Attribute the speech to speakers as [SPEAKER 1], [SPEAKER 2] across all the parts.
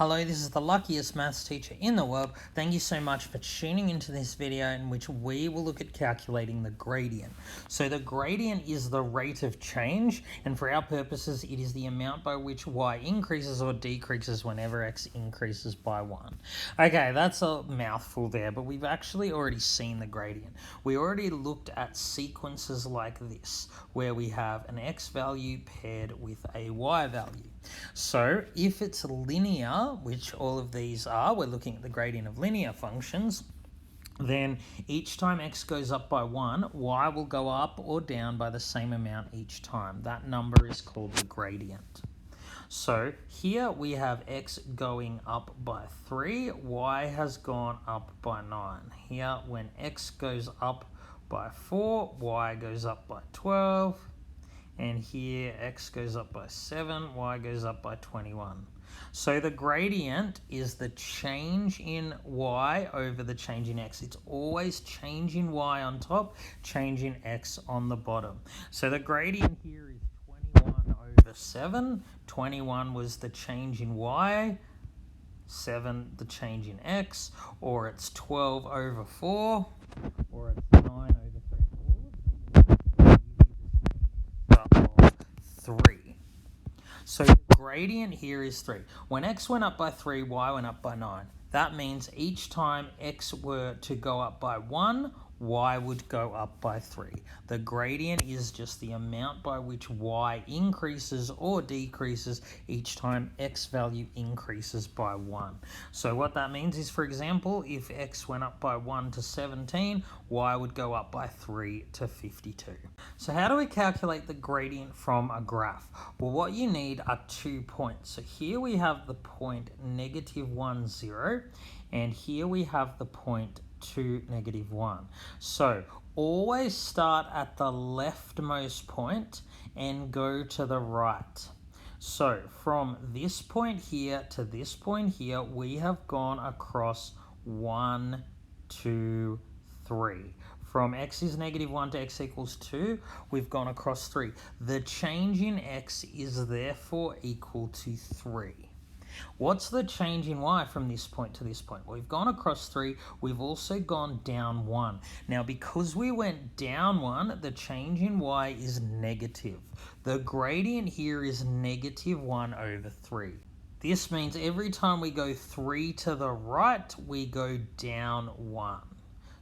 [SPEAKER 1] Hello, this is the luckiest maths teacher in the world. Thank you so much for tuning into this video in which we will look at calculating the gradient. So the gradient is the rate of change, and for our purposes it is the amount by which y increases or decreases whenever x increases by 1. Okay, that's a mouthful there, but we've actually already seen the gradient. We already looked at sequences like this, where we have an x value paired with a y value. So if it's linear, which all of these are, we're looking at the gradient of linear functions, then each time x goes up by 1, y will go up or down by the same amount each time. That number is called the gradient. So here we have x going up by 3, y has gone up by 9. Here, when x goes up by 4, y goes up by 12. And here x goes up by 7, y goes up by 21. So the gradient is the change in y over the change in x. It's always change in y on top, change in x on the bottom. So the gradient here is 21 over 7. 21 was the change in y, 7 the change in x, or it's 12 over 4, or it's 9 over 3. So the gradient here is 3. When x went up by 3, y went up by 9. That means each time x were to go up by 1, y would go up by 3. The gradient is just the amount by which y increases or decreases each time x value increases by 1. So what that means is, for example, if x went up by 1 to 17, y would go up by 3 to 52. So how do we calculate the gradient from a graph? Well, what you need are 2 points. So here we have the point -1, 0, and here we have the point 2, -1. So always start at the leftmost point and go to the right. So from this point here to this point here, we have gone across 1, 2, 3. From x is -1 to x equals 2, we've gone across 3. The change in x is therefore equal to 3. What's the change in y from this point to this point? Well, we've gone across 3. We've also gone down 1. Now, because we went down 1, the change in y is negative. The gradient here is -1 over 3. This means every time we go 3 to the right, we go down 1.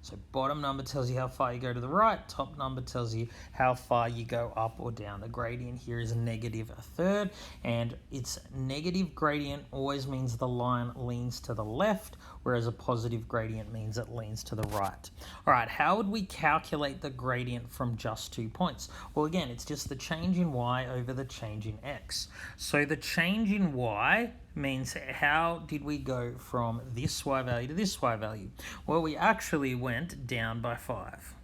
[SPEAKER 1] So bottom number tells you how far you go to the right, top number tells you how far you go up or down. The gradient here is -1/3, and its negative gradient always means the line leans to the left, whereas a positive gradient means it leans to the right. All right, how would we calculate the gradient from just 2 points? Well, again, it's just the change in y over the change in x. So the change in y means how did we go from this y value to this y value? Well, we actually went down by 5.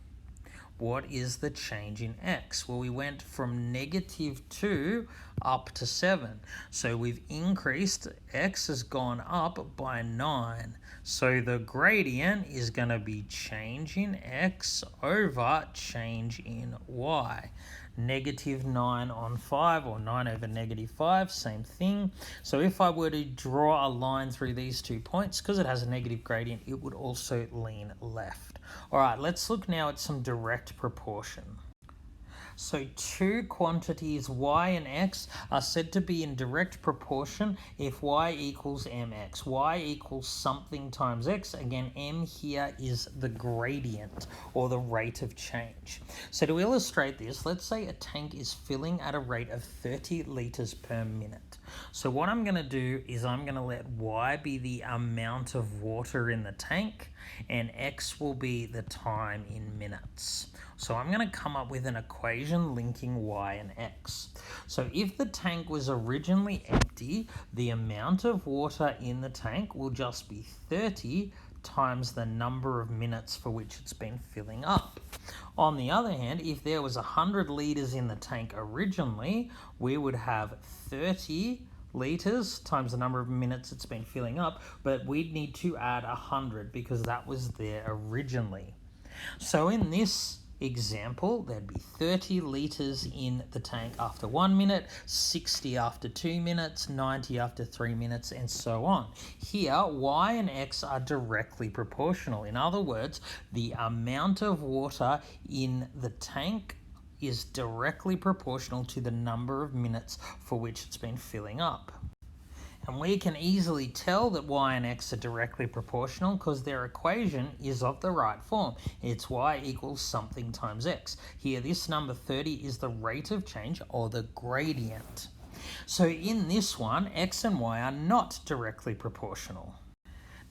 [SPEAKER 1] What is the change in x? Well, we went from -2 up to 7. So we've increased, x has gone up by 9. So the gradient is going to be change in x over change in y. -9 on 5, or 9 over -5, same thing. So if I were to draw a line through these 2 points, because it has a negative gradient, it would also lean left. All right, let's look now at some direct proportion. So two quantities, y and x, are said to be in direct proportion if y equals mx. Y equals something times x. Again, m here is the gradient, or the rate of change. So to illustrate this, let's say a tank is filling at a rate of 30 litres per minute. So what I'm going to do is I'm going to let y be the amount of water in the tank, and x will be the time in minutes. So I'm going to come up with an equation linking y and x. So if the tank was originally empty, the amount of water in the tank will just be 30 times the number of minutes for which it's been filling up. On the other hand, if there was 100 litres in the tank originally, we would have 30 litres times the number of minutes it's been filling up, but we'd need to add 100 because that was there originally. So in this example, there'd be 30 litres in the tank after 1 minute, 60 after 2 minutes, 90 after 3 minutes, and so on. Here, y and x are directly proportional. In other words, the amount of water in the tank is directly proportional to the number of minutes for which it's been filling up. And we can easily tell that y and x are directly proportional because their equation is of the right form. It's y equals something times x. Here, this number 30 is the rate of change, or the gradient. So in this one, x and y are not directly proportional.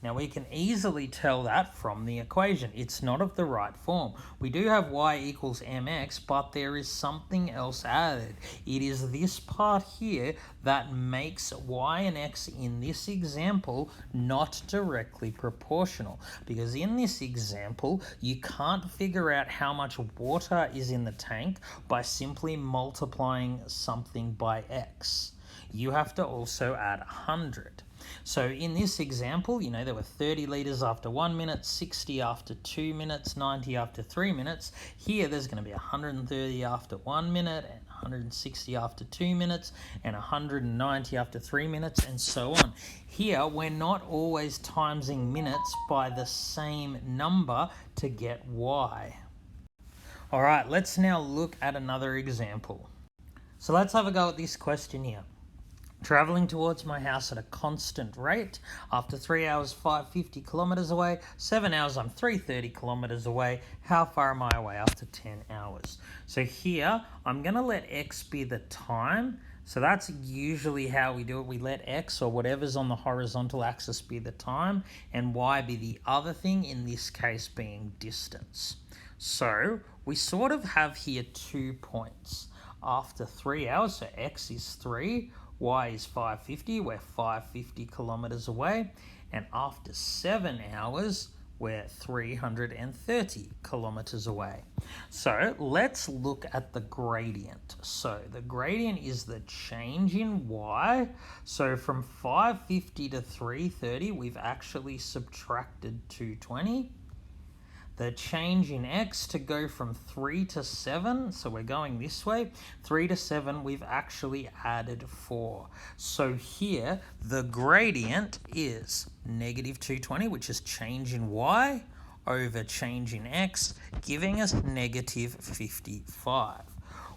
[SPEAKER 1] Now we can easily tell that from the equation. It's not of the right form. We do have y equals mx, but there is something else added. It is this part here that makes y and x in this example not directly proportional. Because in this example, you can't figure out how much water is in the tank by simply multiplying something by x. You have to also add 100. So in this example, there were 30 litres after 1 minute, 60 after 2 minutes, 90 after 3 minutes. Here there's going to be 130 after 1 minute, and 160 after 2 minutes, and 190 after 3 minutes, and so on. Here we're not always timesing minutes by the same number to get y. Alright, let's now look at another example. So let's have a go at this question here. Travelling towards my house at a constant rate. After 3 hours, 550 kilometres away. 7 hours, I'm 330 kilometres away. How far am I away after 10 hours? So here, I'm going to let x be the time. So that's usually how we do it. We let x, or whatever's on the horizontal axis, be the time, and y be the other thing, in this case being distance. So we sort of have here 2 points. After 3 hours, so x is 3, y is 550, we're 550 kilometres away, and after 7 hours, we're 330 kilometres away. So let's look at the gradient. So the gradient is the change in y. So from 550 to 330, we've actually subtracted 220. The change in x, to go from 3 to 7, so we're going this way, 3 to 7, we've actually added 4. So here, the gradient is negative 220, which is change in y, over change in x, giving us negative 55.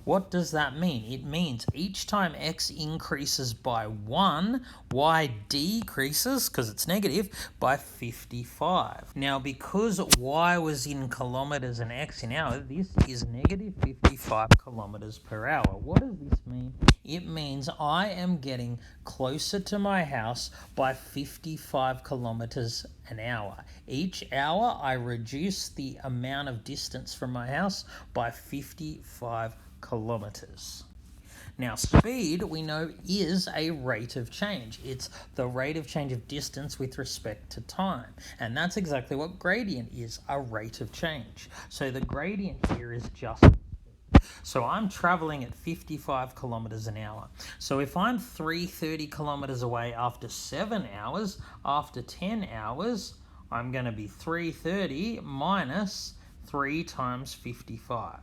[SPEAKER 1] What does that mean? It means each time x increases by 1, y decreases, because it's negative, by 55. Now, because y was in kilometres and x in hours, this is negative 55 kilometres per hour. What does this mean? It means I am getting closer to my house by 55 kilometres an hour. Each hour, I reduce the amount of distance from my house by 55 kilometres. Now, speed, we know, is a rate of change. It's the rate of change of distance with respect to time. And that's exactly what gradient is, a rate of change. So the gradient here is just... So I'm travelling at 55 kilometres an hour. So if I'm 330 kilometres away after 7 hours, after 10 hours, I'm going to be 330 minus 3 times 55.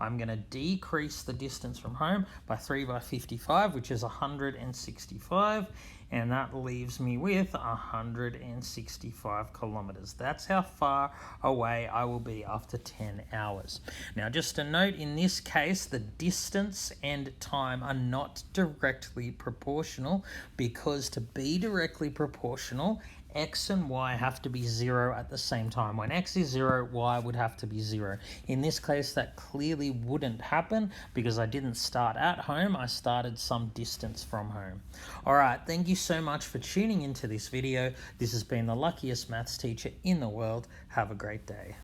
[SPEAKER 1] I'm going to decrease the distance from home by 3 by 55, which is 165, and that leaves me with 165 kilometres. That's how far away I will be after 10 hours. Now, just a note, in this case, the distance and time are not directly proportional, because to be directly proportional, x and y have to be 0 at the same time. When x is 0, y would have to be 0. In this case, that clearly wouldn't happen because I didn't start at home, I started some distance from home. Alright, thank you so much for tuning into this video. This has been the luckiest maths teacher in the world. Have a great day.